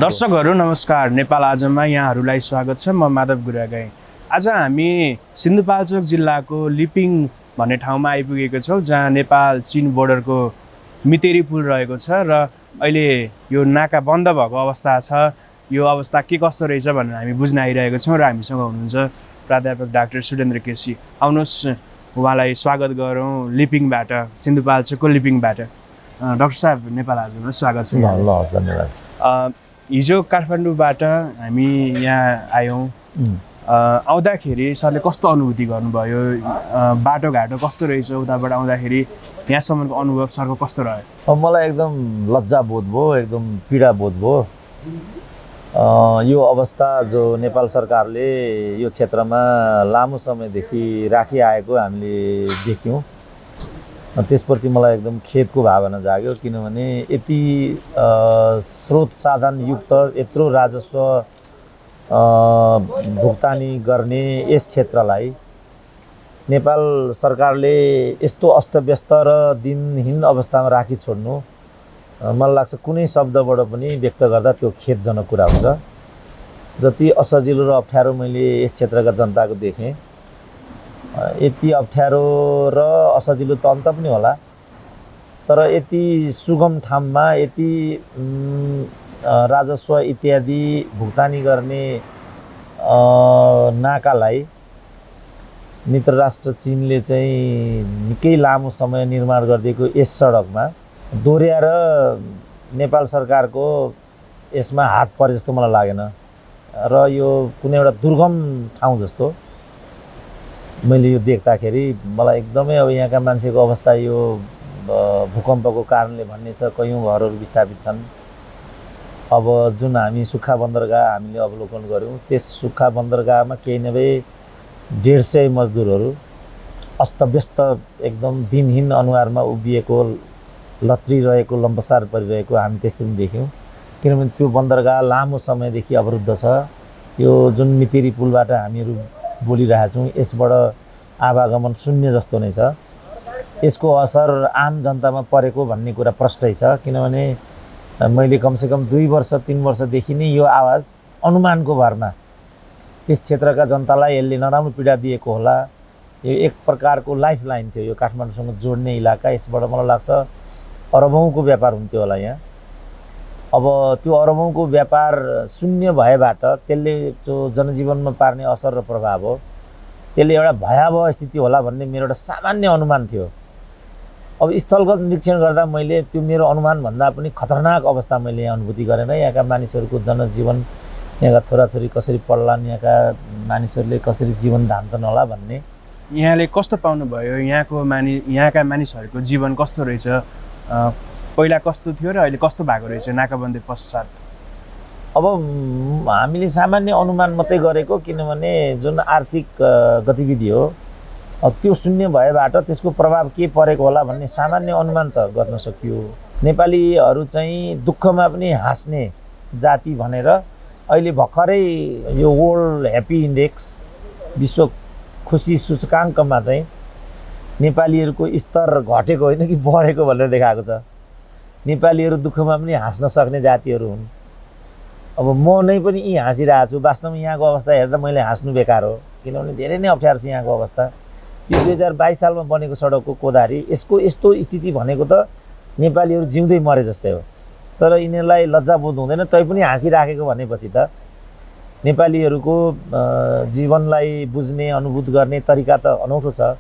दर्शकहरू नमस्कार। नेपाल आजमा यहाँहरूलाई स्वागत छ। म माधव गुरागाई। आज हामी सिन्धुपाल्चोक जिल्लाको लिपिङ भन्ने ठाउँमा आइपुगेको छौँ, जहाँ नेपाल चीन बोर्डरको मितेरी पुल रहेको छ र अहिले यो नाका बन्द भएको अवस्था छ। यो अवस्था के कस्तो रहेछ भनेर हामी बुझ्न आइरहेको छौँ र हामीसँग हुनुहुन्छ प्राध्यापक डाक्टर सुरेन्द्र केसी। आउनुहोस् उहाँलाई स्वागत गरौँ लिपिङबाट, सिन्धुपाल्चोकको लिपिङबाट। डाक्टर साहब, नेपाल आजमा स्वागत छ। ल धन्यवाद। हिजो काठमाडौँबाट हामी यहाँ आयौँ। आउँदाखेरि सरले कस्तो अनुभूति गर्नुभयो? बाटोघाटो कस्तो रहेछ? उताबाट आउँदाखेरि यहाँसम्मको अनुभव सरको कस्तो रह्यो? मलाई एकदम लज्जा बोध भयो, एकदम पीडा बोध भयो। यो अवस्था जो नेपाल सरकारले यो क्षेत्रमा लामो समयदेखि राखिआएको हामीले देख्यौँ। त्यसप्रति मलाई एकदम खेदको भावना जाग्यो, किनभने यति स्रोत साधन युक्त यत्रो राजस्व भुक्तानी गर्ने यस क्षेत्रलाई नेपाल सरकारले यस्तो अस्तव्यस्त र दिनहीन अवस्थामा राखी छोड्नु मलाई लाग्छ कुनै शब्दबाट पनि व्यक्त गर्दा त्यो खेदजनक कुरा हुन्छ। जति असजिलो र अप्ठ्यारो मैले यस क्षेत्रका जनताको देखेँ, यति अप्ठ्यारो र असजिलो त अन्त पनि होला, तर यति सुगम ठाउँमा यति राजस्व इत्यादि भुक्तानी गर्ने नाकालाई मित्र राष्ट्र चीनले चाहिँ निकै लामो समय निर्माण गरिदिएको यस सडकमा दोहोऱ्याएर नेपाल सरकारको यसमा हात परे जस्तो मलाई लागेन र यो कुनै एउटा दुर्गम ठाउँ जस्तो मैले यो देख्दाखेरि मलाई एकदमै अब यहाँका मान्छेको अवस्था यो भूकम्पको कारणले भन्ने छ। कयौँ घरहरू विस्थापित छन्। अब जुन हामी सुक्खा बन्दरगाह हामीले अवलोकन गऱ्यौँ, त्यस सुक्खा बन्दरगाहमा केही नभए 150 मजदुरहरू अस्तव्यस्त एकदम दिनहीन अनुहारमा उभिएको, लत्रिरहेको, लम्बसार परिरहेको हामी त्यस्तो पनि देख्यौँ। किनभने त्यो बन्दरगाह लामो समयदेखि अवरुद्ध छ। यो जुन मितेरी पुलबाट हामीहरू बोलिरहेका छौँ, यसबाट आवागमन शून्य जस्तो नै छ। यसको असर आम जनतामा परेको भन्ने कुरा प्रष्टै छ, किनभने मैले कमसेकम 2 वर्ष 3 वर्षदेखि नै यो आवाज अनुमानको भरमा त्यस क्षेत्रका जनतालाई यसले नराम्रो पीडा दिएको होला। यो एक प्रकारको लाइफ लाइन थियो, यो काठमाडौँसँग जोड्ने इलाका। यसबाट मलाई लाग्छ अरबौँको व्यापार हुन्थ्यो होला यहाँ। अब त्यो अरबौँको व्यापार शून्य भएबाट त्यसले जो जनजीवनमा पार्ने असर र प्रभाव हो, त्यसले एउटा भयावह स्थिति होला भन्ने मेरो एउटा सामान्य अनुमान थियो। अब स्थलगत निरीक्षण गर्दा मैले त्यो मेरो अनुमानभन्दा पनि खतरनाक अवस्था मैले यहाँ अनुभूति गरेन। यहाँका मानिसहरूको जनजीवन, यहाँका छोराछोरी कसरी पढ्लान्, यहाँका मानिसहरूले कसरी जीवन धान्छन् होला भन्ने। यहाँले कस्तो पाउनुभयो? यहाँका मानिसहरूको जीवन कस्तो रहेछ? पहिला कस्तो थियो र अहिले कस्तो भएको रहेछ नाकाबन्दी पश्चात? अब हामीले सामान्य अनुमान मात्रै गरेको, किनभने जुन आर्थिक गतिविधि हो त्यो शून्य भएबाट त्यसको प्रभाव के परेको होला भन्ने सामान्य अनुमान त गर्न सकियो। नेपालीहरू चाहिँ दुःखमा पनि हाँस्ने जाति भनेर अहिले भर्खरै यो वर्ल्ड ह्याप्पी इन्डेक्स, विश्व खुसी सूचकाङ्कमा चाहिँ नेपालीहरूको स्तर घटेको होइन कि बढेको भनेर देखाएको छ। नेपालीहरू दुःखमा पनि हाँस्न सक्ने जातिहरू हुन्। अब म नै पनि यी हाँसिरहेको छु। वास्तवमा यहाँको अवस्था हेर्दा मैले हाँस्नु बेकार हो, किनभने धेरै नै अप्ठ्यारो छ यहाँको अवस्था। यो 2022 सालमा बनेको सडकको कोदारी, यसको यस्तो स्थिति भनेको त नेपालीहरू जिउँदै मरे जस्तै हो। तर यिनीहरूलाई लज्जा बोध हुँदैन, तैपनि हाँसिराखेको भनेपछि त नेपालीहरूको जीवनलाई बुझ्ने, अनुभूत गर्ने तरिका त अनौठो छ।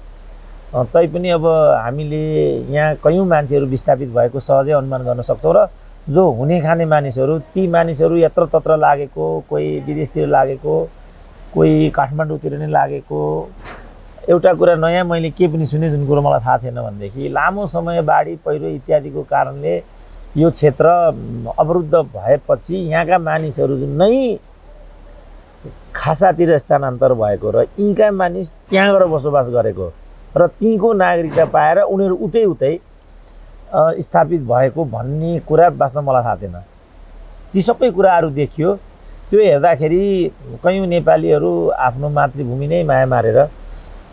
तैपनि अब हामीले यहाँ कयौँ मान्छेहरू विस्थापित भएको सहजै अनुमान गर्न सक्छौँ र जो हुने खाने मानिसहरू, ती मानिसहरू यत्रतत्र लागेको, कोही विदेशतिर लागेको, कोही काठमाडौँतिर नै लागेको। एउटा कुरा नयाँ मैले के पनि सुने, जुन कुरो मलाई थाहा थिएन भनेदेखि लामो समय बाढी पहिरो इत्यादिको कारणले यो क्षेत्र अवरुद्ध भएपछि यहाँका मानिसहरू नै खासातिर स्थानान्तर भएको र यीका मानिस त्यहाँ गएर बसोबास गरेको र तीको नागरिकता पाएर उनीहरू उतै स्थापित भएको भन्ने कुरा वास्तवमा मलाई थाहा थिएन। ती सबै कुराहरू देखियो। त्यो हेर्दाखेरि कयौँ नेपालीहरू आफ्नो मातृभूमि नै माया मारेर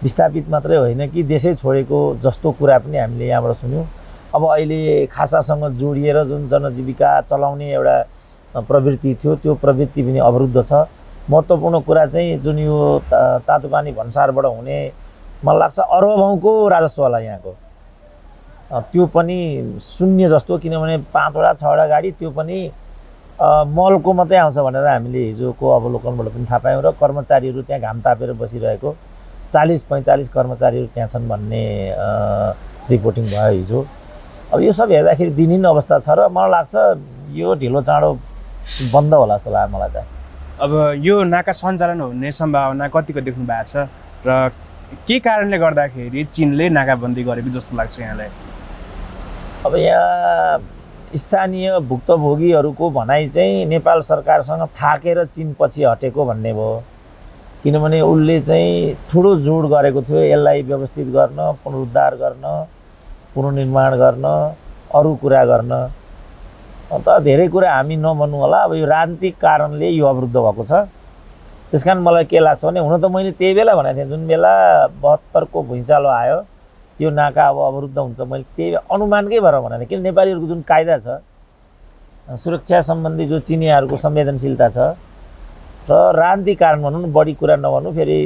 विस्थापित मात्रै होइन कि देशै छोडेको जस्तो कुरा पनि हामीले यहाँबाट सुन्यौँ। अब अहिले खासासँग जोडिएर जुन जनजीविका चलाउने एउटा प्रवृत्ति थियो त्यो प्रवृत्ति पनि अवरुद्ध छ। महत्त्वपूर्ण कुरा चाहिँ जुन यो तातोपानी भन्सारबाट हुने मलाई लाग्छ अरबौँको राजस्व होला यहाँको, त्यो पनि शून्य जस्तो, किनभने 5वटा 6वटा गाडी त्यो पनि मलको मात्रै आउँछ भनेर हामीले हिजोको अवलोकनबाट पनि थाहा पायौँ। र कर्मचारीहरू त्यहाँ घाम तापेर बसिरहेको 40-45 कर्मचारीहरू त्यहाँ छन् भन्ने रिपोर्टिङ भयो हिजो। अब यो सब हेर्दाखेरि दिनहीन अवस्था छ र मलाई लाग्छ यो ढिलो चाँडो बन्द होला जस्तो लाग्यो मलाई त। अब यो नाका सञ्चालन हुने सम्भावना कतिको देख्नु भएको छ र के कारणले गर्दाखेरि चीनले नाकाबन्दी गरेको जस्तो लाग्छ यहाँलाई? अब यहाँ स्थानीय भुक्तभोगीहरूको भनाइ चाहिँ नेपाल सरकारसँग थाकेर चीन पछि हटेको भन्ने भयो, किनभने उसले चाहिँ ठुलो जोड गरेको थियो यसलाई व्यवस्थित गर्न, पुनरुद्धार गर्न, पुनर्निर्माण गर्न, अरू कुरा गर्न। अन्त धेरै कुरा हामी नभन्नु होला, अब यो राजनीतिक कारणले यो अवरुद्ध भएको छ। त्यसकारण मलाई के लाग्छ भने हुन त मैले त्यही बेला भनेको थिएँ, जुन बेला 72 को भुइँचालो आयो यो नाका अब अवरुद्ध हुन्छ, मैले त्यही अनुमानकै भएर भनेको थिएँ। किन नेपालीहरूको जुन कायदा छ सुरक्षा सम्बन्धी जो चिनियाहरूको संवेदनशीलता छ र राजनीतिक कारण भनौँ न, बढी कुरा नभन्नु, फेरि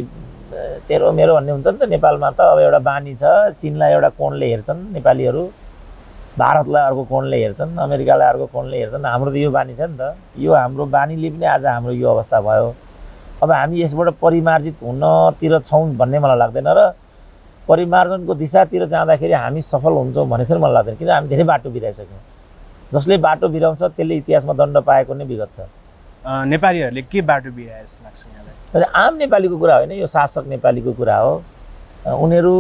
तेरो मेरो भन्ने हुन्छ नि त नेपालमा त। अब एउटा बानी छ, चीनलाई एउटा कोणले हेर्छन् नेपालीहरू, भारतलाई अर्को कोणले हेर्छन्, अमेरिकालाई अर्को कोणले हेर्छन्। हाम्रो त यो बानी छ नि त, यो हाम्रो बानीले पनि आज हाम्रो यो अवस्था भयो। अब हामी यसबाट परिमार्जित हुनतिर छौँ भन्ने मलाई लाग्दैन र परिमार्जनको दिशातिर जाँदाखेरि हामी सफल हुन्छौँ भन्ने चाहिँ मलाई लाग्दैन, किन हामी धेरै बाटो बिराइसक्यौँ। जसले बाटो बिराउँछ त्यसले इतिहासमा दण्ड पाएको नै विगत छ। नेपालीहरूले के बाटो बिराए जस्तो लाग्छ यहाँलाई? आम नेपालीको कुरा होइन, यो शासक नेपालीको कुरा हो। उनीहरू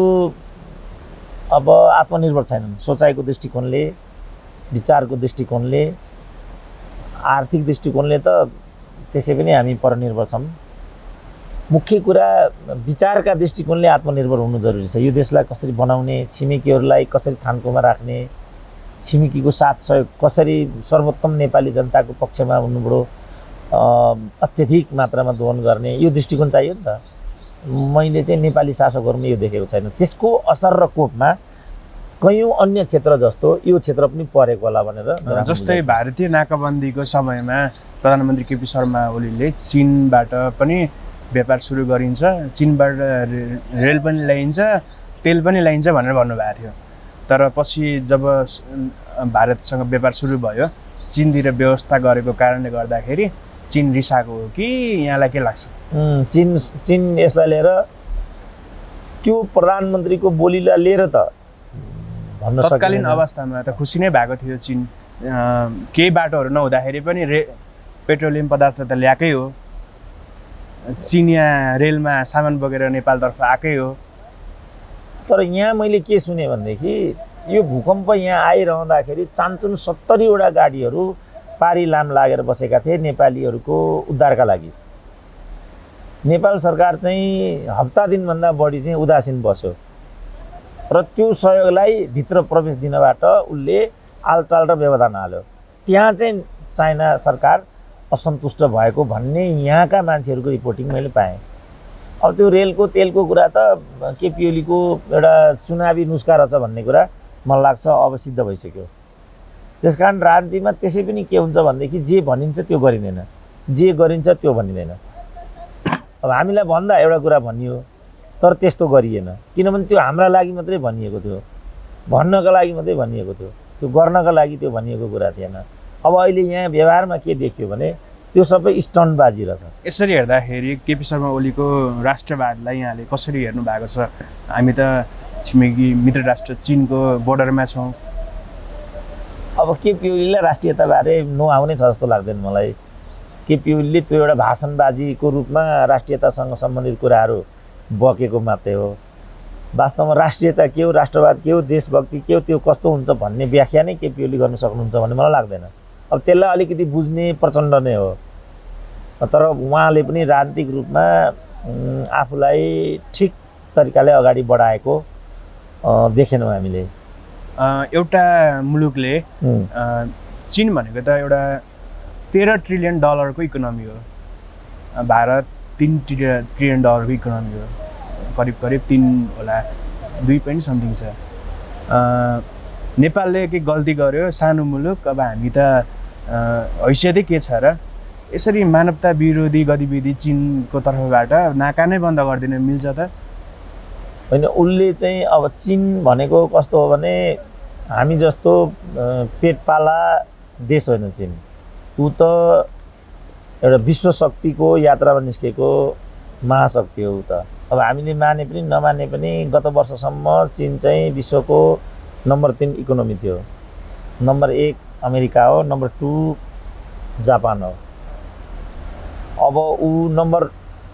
अब आत्मनिर्भर छैनन्, सोचाइको दृष्टिकोणले, विचारको दृष्टिकोणले, आर्थिक दृष्टिकोणले त त्यसै पनि हामी परनिर्भर छौँ। मुख्य कुरा विचारका दृष्टिकोणले आत्मनिर्भर हुनु जरुरी छ। यो देशलाई कसरी बनाउने, छिमेकीहरूलाई कसरी थान्कोमा राख्ने, छिमेकीको साथ सहयोग कसरी सर्वोत्तम नेपाली जनताको पक्षमा हुनुबाट अत्यधिक मात्रामा दोहन गर्ने, यो दृष्टिकोण चाहियो नि त। मैले चाहिँ नेपाली शासकहरूमा यो देखेको छैन। त्यसको असर र कोपमा कयौँ अन्य क्षेत्र जस्तो यो क्षेत्र पनि परेको होला भनेर। जस्तै भारतीय नाकाबन्दीको समयमा प्रधानमन्त्री केपी शर्मा ओलीले चीनबाट पनि व्यापार सुरु गरिन्छ, चीनबाट रेल पनि ल्याइन्छ, तेल पनि ल्याइन्छ भनेर भन्नुभएको थियो। तर पछि जब भारतसँग व्यापार सुरु भयो, चीनतिर व्यवस्था गरेको कारणले गर्दाखेरि चीन रिसाएको हो कि यहाँलाई के लाग्छ? चीन यसलाई लिएर त्यो प्रधानमन्त्रीको बोलीलाई लिएर त भन्न सकिँदैन। तत्कालीन अवस्थामा त खुसी नै भएको थियो चीन, केही बाटोहरू नहुँदाखेरि पनि पेट्रोलियम पदार्थ त ल्याएकै हो, चिनिया रेलमा सामान बोकेर नेपालतर्फ आएकै हो। तर यहाँ मैले के सुने भनेदेखि यो भूकम्प यहाँ आइरहँदाखेरि चान्चुन 70वटा गाडीहरू पारी लाम लागेर बसेका थिए नेपालीहरूको उद्धारका लागि। नेपाल सरकार चाहिँ हप्ता दिनभन्दा बढी चाहिँ उदासीन बस्यो र त्यो सहयोगलाई भित्र प्रवेश दिनबाट उसले आलटाल र व्यवधान हाल्यो। त्यहाँ चाहिँ चाइना सरकार असन्तुष्ट भएको भन्ने यहाँका मान्छेहरूको रिपोर्टिङ मैले पाएँ। अब त्यो रेलको तेलको कुरा त केपी ओलीको एउटा चुनावी नुस्खा रहेछ भन्ने कुरा मलाई लाग्छ अब सिद्ध भइसक्यो। त्यसकारण राजनीतिमा त्यसै पनि के हुन्छ भनेदेखि जे भनिन्छ त्यो गरिँदैन, जे गरिन्छ त्यो भनिँदैन। अब हामीलाई भन्दा एउटा कुरा भनियो तर त्यस्तो गरिएन, किनभने त्यो हाम्रा लागि मात्रै भनिएको थियो, भन्नका लागि मात्रै भनिएको थियो, त्यो गर्नका लागि त्यो भनिएको कुरा थिएन। अब अहिले यहाँ व्यवहारमा के देखियो भने त्यो सबै स्टन्टबाजी रहेछ। यसरी हेर्दाखेरि केपी शर्मा ओलीको राष्ट्रवादलाई यहाँले कसरी हेर्नु भएको छ? हामी त छिमेकी मित्र राष्ट्र चीनको बोर्डरमा छौँ। अब केपी ओलीलाई राष्ट्रियताबारे नआउने छ जस्तो लाग्दैन मलाई। केपी ओलीले त्यो एउटा भाषणबाजीको रूपमा राष्ट्रियतासँग सम्बन्धित कुराहरू बकेको मात्रै हो। वास्तवमा राष्ट्रियता के हो, राष्ट्रवाद के हो, देशभक्ति के हो, त्यो कस्तो हुन्छ भन्ने व्याख्या नै केपी ओली गर्न सक्नुहुन्छ भन्ने मलाई लाग्दैन। अब त्यसलाई अलिकति बुझ्ने प्रचण्ड नै हो, तर उहाँले पनि राजनीतिक रूपमा आफूलाई ठिक तरिकाले अगाडि बढाएको देखेनौँ हामीले। एउटा मुलुकले चीन भनेको त एउटा $13 ट्रिलियन इकोनोमी हो, भारत $3 ट्रिलियन इकोनोमी हो, करिब 3 होला, 2 point समथिङ छ। नेपालले के गल्ती गर्यो? सानो मुलुक, अब हामी त हैसियतै के छ र यसरी मानवता विरोधी गतिविधि चीनको तर्फबाट नाका नै बन्द गरिदिन मिल्छ त? होइन, उसले चाहिँ अब चीन भनेको कस्तो हो भने हामी जस्तो पेटपाला देश होइन चीन। ऊ त एउटा विश्व शक्तिको यात्रामा निस्केको महाशक्ति हो ऊ त। अब हामीले माने पनि नमाने पनि गत वर्षसम्म चीन चाहिँ विश्वको नम्बर 3 इकोनोमी थियो। नम्बर 1 अमेरिका हो, नम्बर 2 जापान हो। अब ऊ नम्बर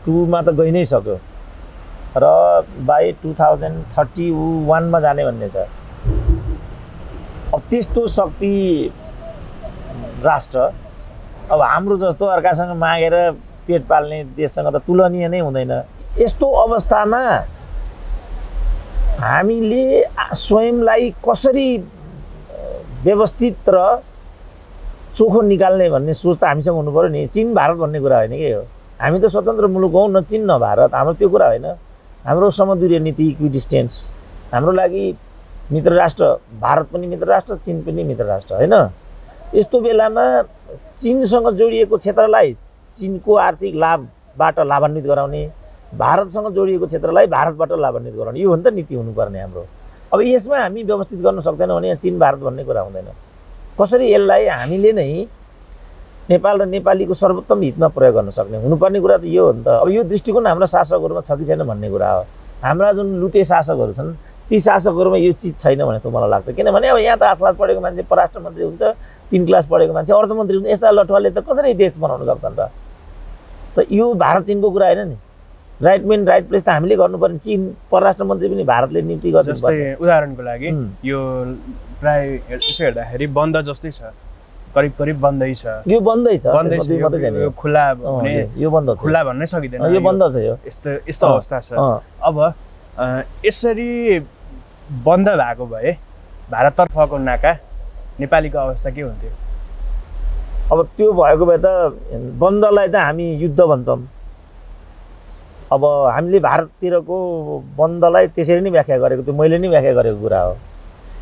2 मा त गइ नै सक्यो र बाई 2030 ऊ 1 मा जाने भन्ने छ। अब त्यस्तो शक्ति राष्ट्र अब हाम्रो जस्तो अर्कासँग मागेर पेट पाल्ने देशसँग त तुलनीय नै हुँदैन। यस्तो अवस्थामा हामीले स्वयंलाई कसरी व्यवस्थित र चोखो निकाल्ने भन्ने सोच त हामीसँग हुनु पर्यो नि। चीन भारत भन्ने कुरा होइन के हो। हामी त स्वतन्त्र मुलुक हौँ, न चीन न भारत। हाम्रो त्यो कुरा होइन। हाम्रो समदूरीय नीति, इक्विडिस्टेन्स, हाम्रो लागि मित्र राष्ट्र भारत पनि मित्र राष्ट्र, चीन पनि मित्र राष्ट्र होइन। यस्तो बेलामा चीनसँग जोडिएको क्षेत्रलाई चीनको आर्थिक लाभबाट लाभान्वित गराउने, भारतसँग जोडिएको क्षेत्रलाई भारतबाट लाभान्वित गराउने, यो हो नि त नीति हुनुपर्ने हाम्रो। अब यसमा हामी व्यवस्थित गर्न सक्दैनौँ भने चीन भारत भन्ने कुरा हुँदैन। कसरी यसलाई हामीले नै नेपाल र नेपालीको सर्वोत्तम हितमा प्रयोग गर्न सक्ने हुनुपर्ने कुरा त यो हो नि त। अब यो दृष्टिकोण हाम्रा शासकहरूमा छ कि छैन भन्ने कुरा हो। हाम्रा जुन लुटे शासकहरू छन् ती शासकहरूमा यो चिज छैन भने जस्तो मलाई लाग्छ। किनभने अब यहाँ त 8 क्लास पढेको मान्छे परराष्ट्र मन्त्री हुन्छ, 3 क्लास पढेको मान्छे अर्थमन्त्री हुन्छ। यस्ता लठुवाले त कसरी देश बनाउन सक्छन् त? त यो भारत चीनको कुरा होइन नि। राइट मेन राइट प्लेस त हामीले गर्नुपर्ने। चीन परराष्ट्र मन्त्री पनि भारतले नियुक्ति गर्छ। जस्तै उदाहरणको लागि यो प्राय यसो हेर्दाखेरि बन्द जस्तै छ, करिब करिब बन्दै छ। यो बन्दै छ, यो खुला भने यो बन्द छ, खुला भन्नै सकिँदैन, यो बन्द छ। यो यस्तो अवस्था छ। अब यसरी बन्द भएको भए भारततर्फको नाका नेपालीको अवस्था के हुन्थ्यो? अब त्यो भएको भए त बन्दलाई त हामी युद्ध भन्छौँ। अब हामीले भारततिरको बन्दलाई त्यसरी नै व्याख्या गरेको, त्यो मैले नै व्याख्या गरेको कुरा हो।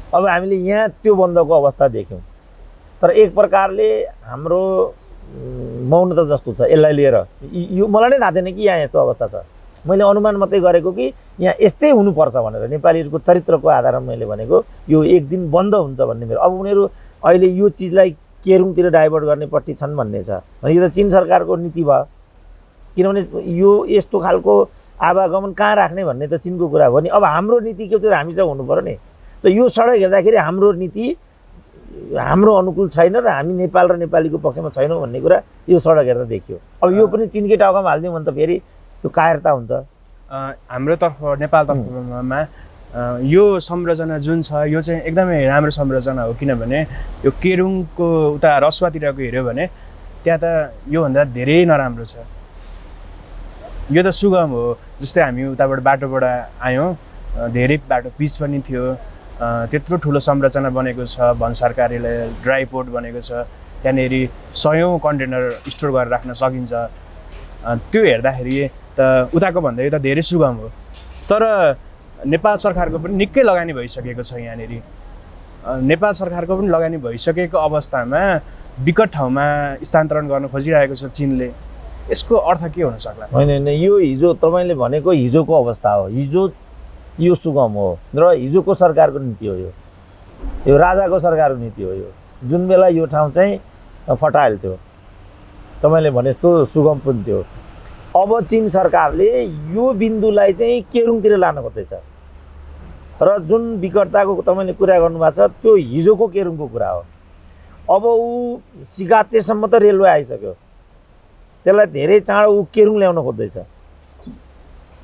अब हामीले यहाँ त्यो बन्दको अवस्था देख्यौँ। तर एक प्रकारले हाम्रो मौनता जस्तो छ यसलाई लिएर। यो मलाई नै थाहा थिएन कि यहाँ यस्तो अवस्था छ। मैले अनुमान मात्रै गरेको कि यहाँ यस्तै हुनुपर्छ भनेर। नेपालीहरूको चरित्रको आधारमा मैले भनेको यो एक दिन बन्द हुन्छ भन्ने मेरो। अब उनीहरू अहिले यो चिजलाई केरुङतिर डाइभर्ट गर्नेपट्टि छन् भन्ने छ भने यो त चीन सरकारको नीति भयो। किनभने यो यस्तो खालको आवागमन कहाँ राख्ने भन्ने त चीनको कुरा हो नि। अब हाम्रो नीति के त्यो हामी चाहिँ हुनु पर्यो नि। त यो सडक हेर्दाखेरि हाम्रो नीति हाम्रो अनुकूल छैन र हामी नेपाल र नेपालीको पक्षमा छैनौँ भन्ने कुरा यो सडक हेर्दा देखियो। अब यो पनि चीनकै टाउकामा हालिदिउँ भने त फेरि त्यो कायरता हुन्छ। हाम्रो तर्फ नेपाल तर्फमा यो संरचना जुन छ यो चाहिँ एकदमै राम्रो संरचना हो। किनभने यो केरुङको उता रसुवातिरको हेऱ्यो भने त्यहाँ त योभन्दा धेरै नराम्रो छ। यो त सुगम हो। जस्तै हामी उताबाट बाटोबाट आयौँ, धेरै बाटो पिच पनि थियो, त्यत्रो ठुलो संरचना बनेको छ, भन्सार कार्यालय, ड्राई पोर्ट बनेको छ, त्यहाँनिर 100औं कन्टेनर स्टोर गरेर राख्न सकिन्छ। त्यो हेर्दाखेरि त उताको भन्दा यो त धेरै सुगम हो। तर नेपाल सरकारको पनि निकै लगानी भइसकेको छ यहाँनिर। नेपाल सरकारको पनि लगानी भइसकेको अवस्थामा विकट ठाउँमा स्थानान्तरण गर्न खोजिरहेको छ चीनले। यसको अर्थ के हुन सक्ला? होइन, यो हिजो तपाईँले भनेको हिजोको अवस्था हो। हिजो यो सुगम हो र हिजोको सरकारको नीति हो। यो राजाको सरकारको नीति हो। यो जुन बेला यो ठाउँ चाहिँ फटाइल थियो, तपाईँले भने जस्तो सुगम पनि थियो। अब चीन सरकारले यो बिन्दुलाई चाहिँ केरुङतिर लान खोज्दैछ र जुन विकटताको तपाईँले कुरा गर्नुभएको छ त्यो हिजोको केरुङको कुरा हो। अब ऊ सिगाचेसम्म त रेलवे आइसक्यो, त्यसलाई धेरै चाँडो ऊ केरुङ ल्याउन खोज्दैछ।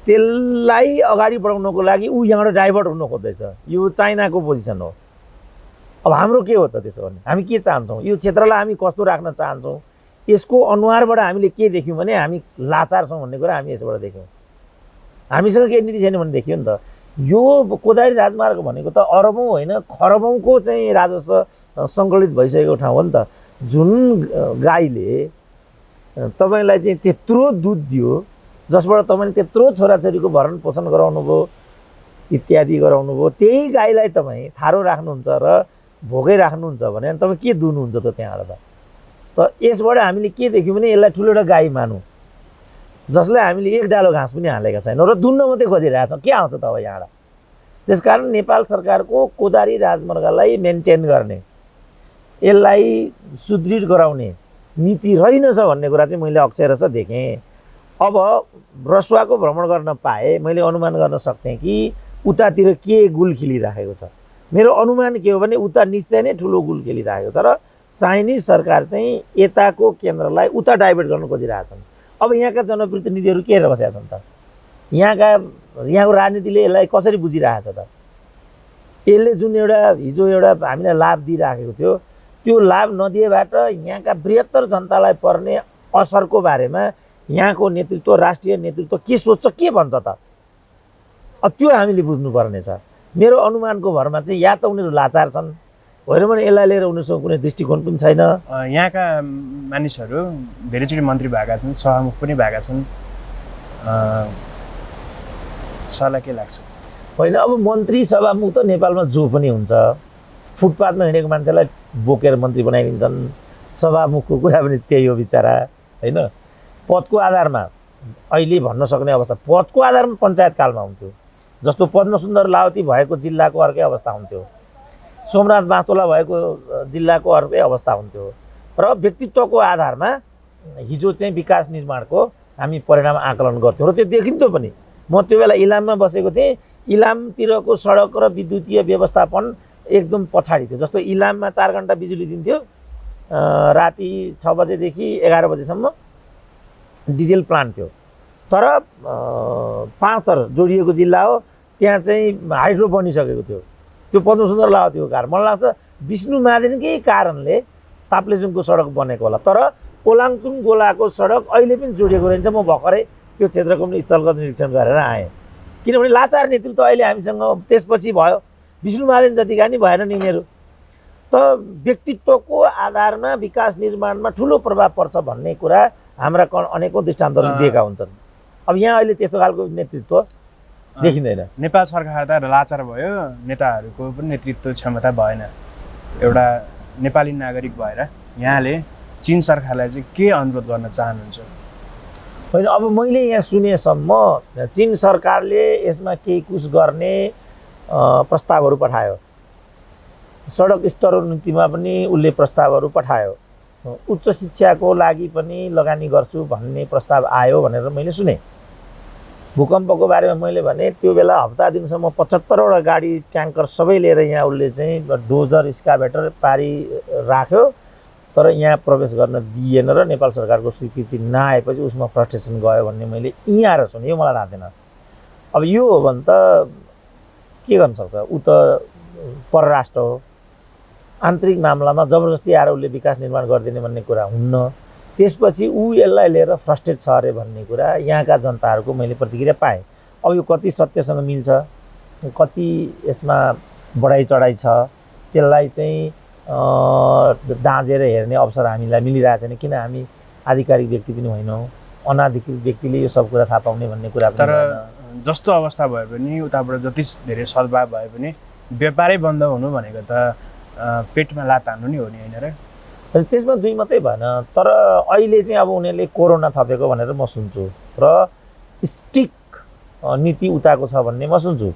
त्यसलाई अगाडि बढाउनको लागि ऊ यहाँबाट डाइभर्ट हुन खोज्दैछ। यो चाइनाको पोजिसन हो। अब हाम्रो के हो त त्यसो भने? हामी के चाहन्छौँ? यो क्षेत्रलाई हामी कस्तो राख्न चाहन्छौँ? यसको अनुहारबाट हामीले के देख्यौँ भने हामी लाचार छौँ भन्ने कुरा हामी यसबाट देख्यौँ। हामीसँग केही नीति छैन भने देखियो नि त। यो कोदारी राजमार्ग भनेको त अरबौँ होइन खरबौँको चाहिँ राजस्व सङ्कलित भइसकेको ठाउँ हो नि त। जुन गाईले तपाईँलाई चाहिँ त्यत्रो दुध दियो, जसबाट तपाईँले त्यत्रो छोराछोरीको भरण पोषण गराउनु भयो, इत्यादि गराउनु भयो, त्यही गाईलाई तपाईँ थारो राख्नुहुन्छ र भोकै राख्नुहुन्छ भने तपाईँ के दुनुहुन्छ त त्यहाँबाट त? त यसबाट हामीले के देख्यौँ भने यसलाई ठुलो एउटा गाई मानौँ जसलाई हामीले एक डालो घाँस पनि हालेका छैनौँ र दुन्न मात्रै खोजिरहेछौँ। के आउँछ त अब यहाँबाट? त्यसकारण नेपाल सरकारको कोदारी राजमार्गलाई मेन्टेन गर्ने, यसलाई सुदृढ गराउने नीति रहेनछ भन्ने कुरा चाहिँ मैले अक्षरश देखेँ। अब रसुवाको भ्रमण गर्न पाएँ, मैले अनुमान गर्न सक्थेँ कि उतातिर के गुल खिलिराखेको छ। मेरो अनुमान के हो भने उता निश्चय नै ठुलो गुल खिलिराखेको छ र चाइनिज सरकार चाहिँ यताको केन्द्रलाई उता डाइभर्ट गर्न खोजिरहेछन्। अब यहाँका जनप्रतिनिधिहरू के हेरेर बसेका छन् त? यहाँको राजनीतिले यसलाई कसरी बुझिरहेछ त? यसले जुन हिजो एउटा हामीलाई लाभ दिइराखेको थियो, त्यो लाभ नदिएबाट यहाँका बृहत्तर जनतालाई पर्ने असरको बारेमा यहाँको नेतृत्व, राष्ट्रिय नेतृत्व के सोच्छ, के भन्छ त? अब त्यो हामीले बुझ्नुपर्ने छ। मेरो अनुमानको भरमा चाहिँ या त उनीहरू लाचार छन्, होइन भने यसलाई लिएर उनीहरूसँग कुनै दृष्टिकोण पनि छैन। यहाँका मानिसहरू धेरैचोटि मन्त्री भएका छन्, सभामुख पनि भएका छन्, सरलाई के लाग्छ? होइन, अब मन्त्री सभामुख त नेपालमा जो पनि हुन्छ। फुटपाथमा हिँडेको मान्छेलाई बोकेर मन्त्री बनाइदिन्छन्। सभामुखको कुरा पनि त्यही हो बिचरा, होइन? पदको आधारमा अहिले भन्न सक्ने अवस्था, पदको आधारमा पञ्चायतकालमा हुन्थ्यो। जस्तो पद्मसुन्दर लावती भएको जिल्लाको अर्कै अवस्था हुन्थ्यो, सोमनाथ मातोला भएको जिल्लाको अर्कै अवस्था हुन्थ्यो। र व्यक्तित्वको आधारमा हिजो चाहिँ विकास निर्माणको हामी परिणाम आकलन गर्थ्यौँ र त्यो देखिन्थ्यो पनि। म त्यो बेला इलाममा बसेको थिएँ। इलामतिरको सडक र विद्युतीय व्यवस्थापन एकदम पछाडि थियो। जस्तो इलाममा 4 घन्टा बिजुली दिन्थ्यो, राति 6 बजेदेखि 11 बजेसम्म डिजेल प्लान्ट थियो। तर 5 थर जोडिएको जिल्ला हो, त्यहाँ चाहिँ हाइड्रो बनिसकेको थियो। त्यो पद्मसुन्दर लावतीको कारण। मलाई लाग्छ विष्णु महादेवकै कारणले ताप्लेजुङको सडक बनेको होला। तर ओलाङचुङ गोलाको सडक अहिले पनि जोडिएको रहन्छ। म भर्खरै त्यो क्षेत्रको पनि स्थलगत निरीक्षण गरेर आएँ। किनभने लाचार नेतृत्व अहिले हामीसँग त्यसपछि भयो। विष्णु महादेव जतिका नि भएन नि उनीहरू। त व्यक्तित्वको आधारमा विकास निर्माणमा ठुलो प्रभाव पर्छ भन्ने कुरा हाम्रा अनेकौँ दृष्टान्तहरू दिएका हुन्छन्। अब यहाँ अहिले त्यस्तो खालको नेतृत्व देखिँदैन। नेपाल सरकार त लाचार भयो, नेताहरूको पनि नेतृत्व क्षमता भएन। एउटा नेपाली नागरिक भएर यहाँले चीन सरकारलाई चाहिँ के अनुरोध गर्न चाहनुहुन्छ? होइन, अब मैले यहाँ सुनेसम्म चीन सरकारले यसमा केही कुछ गर्ने प्रस्तावहरू पठायो। सडक स्तरोन्नतिमा पनि उसले प्रस्तावहरू पठायो। उच्च शिक्षाको लागि पनि लगानी गर्छु भन्ने प्रस्ताव आयो भनेर मैले सुने। भूकम्पको बारेमा मैले भने त्यो बेला हप्ता दिनसम्म 75वटा गाडी ट्याङ्कर सबै लिएर यहाँ उसले चाहिँ डोजर स्काभेटर पारी राख्यो। तर यहाँ प्रवेश गर्न दिएन र नेपाल सरकारको स्वीकृति नआएपछि उसमा फ्रस्ट्रेसन गयो भन्ने मैले यहीँ आएर सुने। यो मलाई थाहा थिएन। अब यो हो भने त के गर्न सक्छ? ऊ त परराष्ट्र हो। आन्तरिक मामलामा जबरजस्ती आएर उसले विकास निर्माण गरिदिने भन्ने कुरा हुन्न। त्यसपछि ऊ यसलाई लिएर फ्रस्ट्रेट छ अरे भन्ने कुरा यहाँका जनताहरूको मैले प्रतिक्रिया पाएँ। अब यो कति सत्यसँग मिल्छ, कति यसमा बढाइ चढाइ छ, त्यसलाई चाहिँ दाँजेर हेर्ने अवसर हामीलाई मिलिरहेको छैन। किन हामी आधिकारिक व्यक्ति पनि होइनौँ, अनाधिकृत व्यक्तिले यो सब कुरा थाहा पाउने भन्ने कुरा पनि। तर जस्तो अवस्था भए पनि उताबाट जति धेरै सद्भाव भए पनि व्यापारै बन्द हुनु भनेको त पेटमा लात हान्नु नि हो नि, होइन र? त्यसमा दुई मात्रै भएन। तर अहिले चाहिँ अब उनीहरूले कोरोना थपेको भनेर म सुन्छु र स्टिक नीति उताको छ भन्ने म सुन्छु।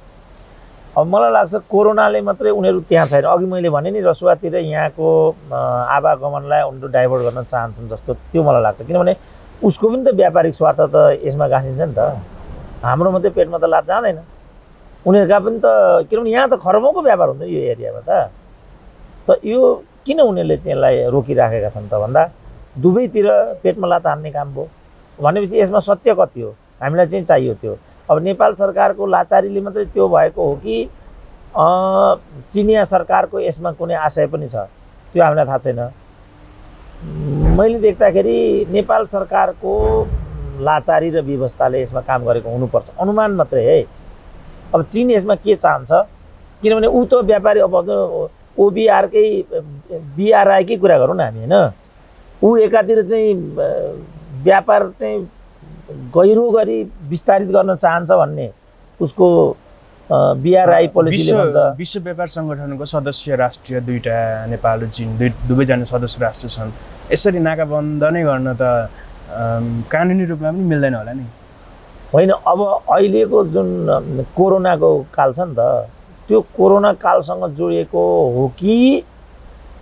अब मलाई लाग्छ कोरोनाले मात्रै उनीहरू त्यहाँ छैन। अघि मैले भने नि रसुवातिर यहाँको आवागमनलाई उनीहरू डाइभर्ट गर्न चाहन्छन् जस्तो त्यो मलाई लाग्छ। किनभने उसको पनि त व्यापारिक स्वार्थ त यसमा गाँसिन्छ नि त। हाम्रो मात्रै पेटमा त लाभ जाँदैन, उनीहरूका पनि त। किनभने यहाँ त खरबौँको व्यापार हुन्छ यो एरियामा त यो किन उनीहरूले चाहिँ यसलाई रोकिराखेका छन् त भन्दा दुवैतिर पेटमा लात हान्ने काम भयो भनेपछि यसमा सत्य कति हो हामीलाई चाहिँ चाहियो त्यो। अब नेपाल सरकारको लाचारीले मात्रै त्यो भएको हो कि चिनिया सरकारको यसमा कुनै आशय पनि छ त्यो हामीलाई थाहा छैन। मैले देख्दाखेरि नेपाल सरकारको लाचारी र व्यवस्थाले यसमा काम गरेको हुनुपर्छ, अनुमान मात्रै है। अब चीन यसमा के चाहन्छ? किनभने ऊ त व्यापारी, अब ओबिआरकै बिआरआईकै कुरा गरौँ न हामी, होइन? ऊ एकातिर चाहिँ व्यापार चाहिँ गहिरो गरी विस्तारित गर्न चाहन्छ भन्ने उसको बिआरआई पोलिसीले भन्छ। विश्व व्यापार सङ्गठनको सदस्य राष्ट्र दुईटा नेपाल र चीन दुवैजना सदस्य राष्ट्र छन्। यसरी नाका बन्द नै गर्न त कानुनी रूपमा पनि मिल्दैन होला नि। होइन, अब अहिलेको जुन कोरोनाको काल छ नि त, त्यो कोरोना कालसँग जोडिएको हो कि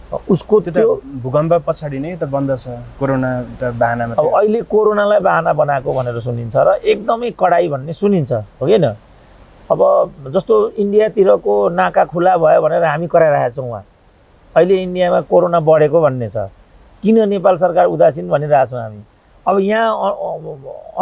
उसको त्यो भूकम्प पछाडि नै त बन्द छ, कोरोना त बहानामा। अब अहिले कोरोनालाई बहाना बनाएको भनेर सुनिन्छ र एकदमै कडाई भन्ने सुनिन्छ, हो कि होइन? अब जस्तो इन्डियातिरको नाका खुला भयो भनेर हामी कराइरहेका छौँ उहाँ, अहिले इन्डियामा कोरोना बढेको भन्ने छ, किन नेपाल सरकार उदासीन भनिरहेको छौँ हामी। अब यहाँ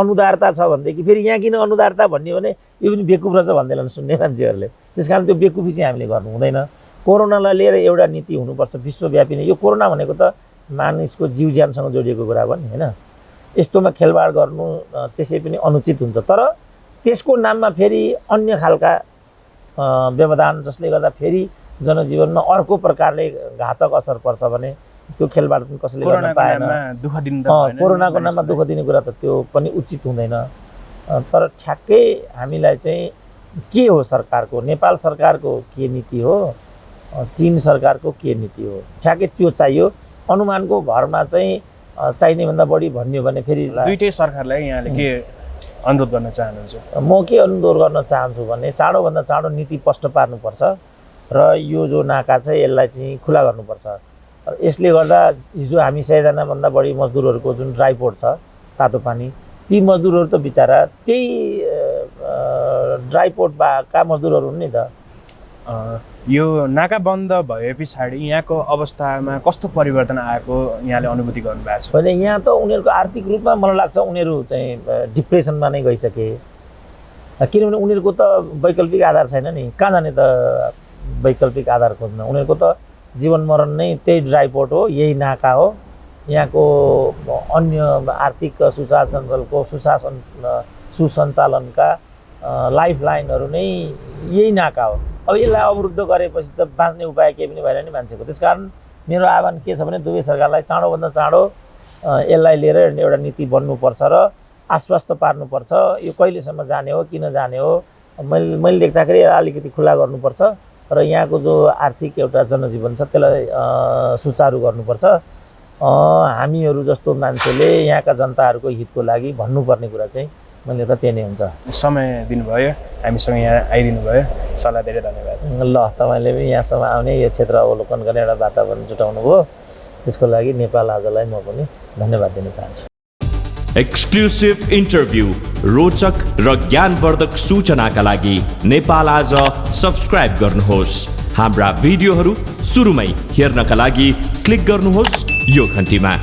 अनुदारता छ भनेदेखि फेरि यहाँ किन अनुदारता भन्ने भने यो पनि बेकुफ रहेछ भन्दैनन् सुन्ने मान्छेहरूले। त्यस कारण त्यो बेकुफी चाहिँ हामीले गर्नु हुँदैन। कोरोनालाई लिएर एउटा नीति हुनुपर्छ विश्वव्यापी नै। यो कोरोना भनेको त मानिसको जीव ज्यानसँग जोडिएको कुरा हो नि, होइन? यस्तोमा खेलबाड गर्नु त्यसै पनि अनुचित हुन्छ। तर त्यसको नाममा फेरि अन्य खालका व्यवधान जसले गर्दा फेरि जनजीवनमा अर्को प्रकारले घातक असर पर्छ भने त्यो खेलबाड पनि कसैले गर्न पाएन। कोरोनाको नाममा दुःख दिने कुरा त त्यो पनि उचित हुँदैन। तर ठ्याक्कै हामीलाई चाहिँ के हो सरकारको, नेपाल सरकारको के नीति हो, चीन सरकारको के नीति हो, ठ्याक्कै त्यो चाहियो। अनुमानको भरमा चाहिँ चाहिने भन्दा बढी भन्यो भने फेरि दुईटै सरकारलाई यहाँले के अनुरोध गर्न चाहनुहुन्छ? म के अनुरोध गर्न चाहन्छु भने चाँडोभन्दा चाँडो नीति स्पष्ट पार्नुपर्छ र यो जो नाका छ यसलाई चाहिँ खुला गर्नुपर्छ। यसले गर्दा हिजो हामी 100जनाभन्दा बढी मजदुरहरूको जुन ड्राई पोर्ट छ, तातो पानी, ती मजदुरहरू त बिचरा त्यही ड्राई पोर्ट का मजदुरहरू हुन् नि त। यो नाका बन्द भए पछाडि यहाँको अवस्थामा कस्तो परिवर्तन आएको यहाँले अनुभूति गर्नुभएको छ? होइन, यहाँ त उनीहरूको आर्थिक रूपमा मलाई लाग्छ उनीहरू चाहिँ डिप्रेसनमा नै गइसके। किनभने उनीहरूको त वैकल्पिक आधार छैन नि, कहाँ जाने त वैकल्पिक आधार खोज्न? उनीहरूको त जीवन मरण नै त्यही ड्राई पोर्ट हो, यही नाका हो। यहाँको अन्य आर्थिक सुशासनको सुसञ्चालनका लाइफ लाइनहरू नै यही नाका हो। अब यसलाई अवरुद्ध गरेपछि त बाँच्ने उपाय केही पनि भएन नि मान्छेको। त्यसकारण मेरो आह्वान के छ भने दुवै सरकारलाई चाँडोभन्दा चाँडो यसलाई लिएर एउटा नीति बन्नुपर्छ र आश्वस्त पार्नुपर्छ। यो कहिलेसम्म जाने हो, किन जाने हो, मैले देख्दाखेरि अलिकति खुला गर्नुपर्छ र यहाँको जो आर्थिक एउटा जनजीवन छ त्यसलाई सुचारू गर्नुपर्छ। हामीहरू जस्तो मान्छेले यहाँका जनताहरूको हितको लागि भन्नुपर्ने कुरा चाहिँ मैले त त्यही नै हुन्छ। समय दिनुभयो, हामीसँग यहाँ आइदिनु भयो, सल्लाह धेरै धन्यवाद। ल, तपाईँले पनि यहाँसम्म आउने, यो क्षेत्र अवलोकन गर्ने एउटा वातावरण जुटाउनु भयो, त्यसको लागि नेपाल आजलाई म पनि धन्यवाद दिन चाहन्छु। एक्सक्लुसिभ इन्टरभ्यू, रोचक र ज्ञानवर्धक सूचनाका लागि नेपाल आज सब्स्क्राइब गर्नुहोस्। हाम्रा भिडियोहरू सुरुमै हेर्नका लागि क्लिक गर्नुहोस् यो घन्टीमा।